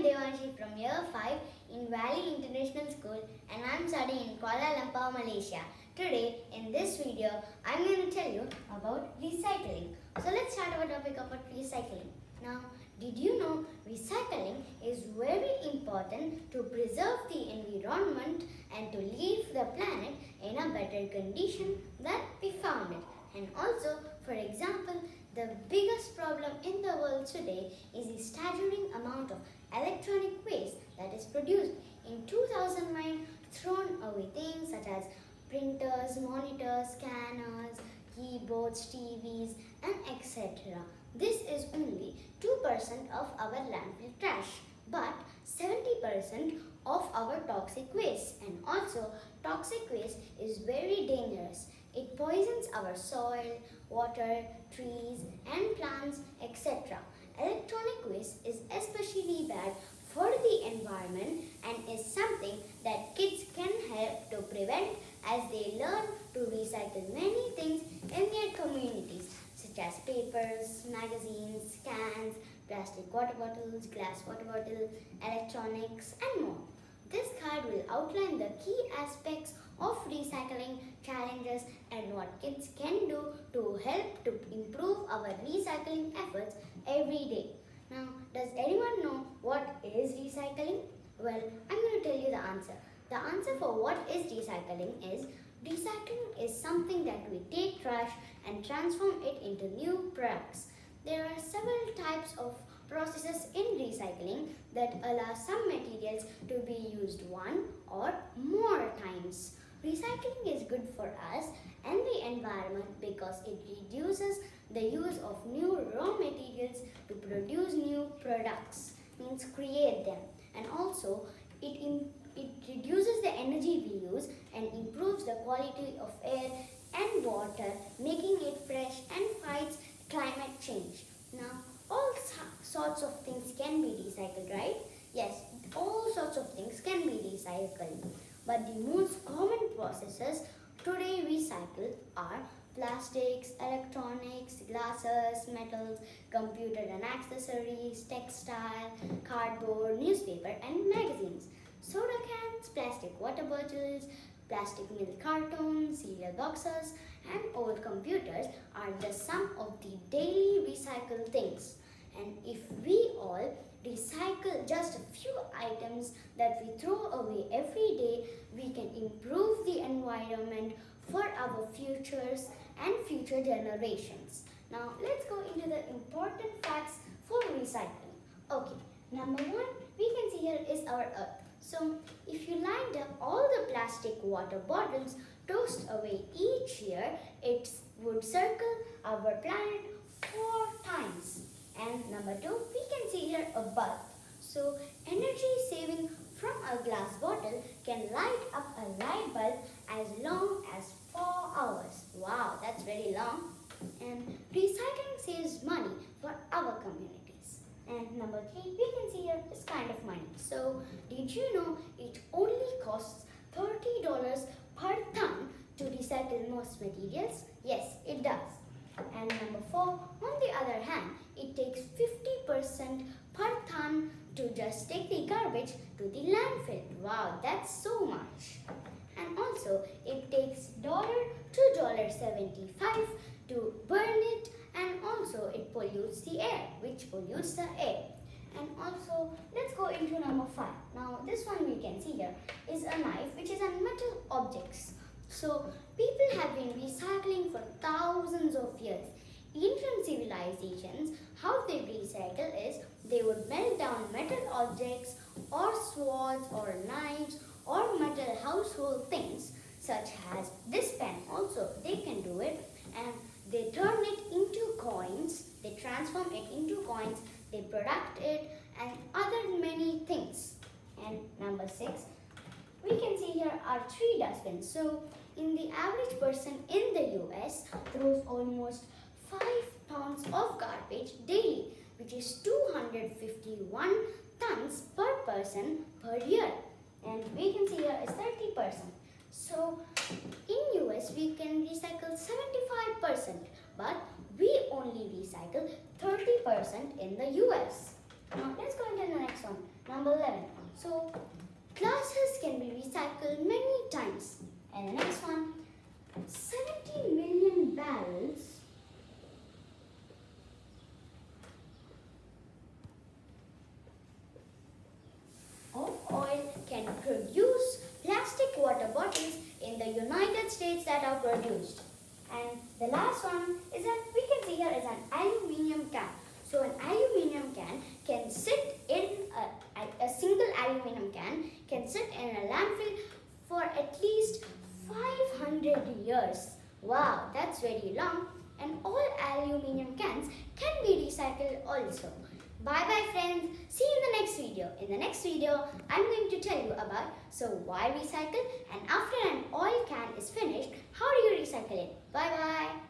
am Devanshi from Year 5 in Valley International School and I am studying in Kuala Lumpur, Malaysia. Today, in this video, I am going to tell you about recycling. So let's start our topic about recycling. Now, did you know recycling is very important to preserve the environment and to leave the planet in a better condition than we found it. And also, for example, the biggest problem in the world today is the staggering amount of electronic waste that is produced. In 2009, thrown away things such as printers, monitors, scanners, keyboards, TVs, and etc. This is only 2% of our landfill trash, but 70% of our toxic waste. And also, toxic waste is very dangerous. It poisons our soil, water, trees, and plants, etc. Electronic waste is especially bad for the environment and is something that kids can help to prevent as they learn to recycle many things in their communities such as papers, magazines, cans, plastic water bottles, glass water bottles, electronics, and more. This card will outline the key aspects of recycling challenges and what kids can do to help to improve our recycling efforts every day. Now, does anyone know what is recycling? Well, I'm going to tell you the answer. The answer for what is recycling is something that we take trash and transform it into new products. There are several types of processes in recycling that allow some materials to be used one or more times. Recycling is good for us and the environment because it reduces the use of new raw materials to produce new products, means create them, and also it reduces the energy we use and improves the quality of air and water, making it fresh and fights climate change. Now, all sorts of things can be recycled, right? Yes, all sorts of things can be recycled. But the most common processes today recycled are plastics, electronics, glasses, metals, computer and accessories, textile, cardboard, newspaper and magazines, soda cans, plastic water bottles, plastic milk cartons, cereal boxes and old computers are just some of the daily recycled things. And if we all recycle just a few items that we throw away every day, we can improve the environment for our futures and future generations. Now, let's go into the important facts for recycling. Okay, number one, we can see here is our earth. So, if you lined up all the plastic water bottles tossed away each year, it would circle our planet 4 times. And number two, we can see here a bulb. So, energy saving from a glass bottle can light up a light bulb as long as 4 hours. Wow, that's very long. And recycling saves money for our communities. And number three, we can see here is kind of money. So, did you know it only costs $30 per ton to recycle most materials? Yes, it does. And number four, on the other hand, it takes 50% per ton to just take the garbage to the landfill. Wow, that's so much. And also, it takes $1 to $1.75 to burn it, and also it pollutes the air, which pollutes the air. And also, let's go into number 5. Now, this one we can see here is a knife, which is a metal objects. So, people have been recycling for thousands of years. Ancient civilizations, how they recycle is they would melt down metal objects or swords or knives or metal household things such as this pen. Also, they can do it and they turn it into coins, they transform it into coins, they product it and other many things. And number 6, we can see here are 3 dustbins. So, in the average person in the US throws almost 5 pounds of garbage daily, which is 251 tons per person per year. And we can see here is 30%. So, in US we can recycle 75%, but we only recycle 30% in the US. Now let's go into the next one. Number 11. So glasses can be recycled many times. And the next one, 70 million barrels of oil can produce plastic water bottles in the United States that are produced. And the last one is that we can see here is an aluminium can. So an aluminium can sit in a single aluminium can sit in a landfill for at least 500 years. Wow, that's very long. And all aluminium cans can be recycled also. Bye bye friends. See you in the next video. In the next video, I'm going to tell you about why recycle, and after an oil can is finished, how do you recycle it? Bye bye.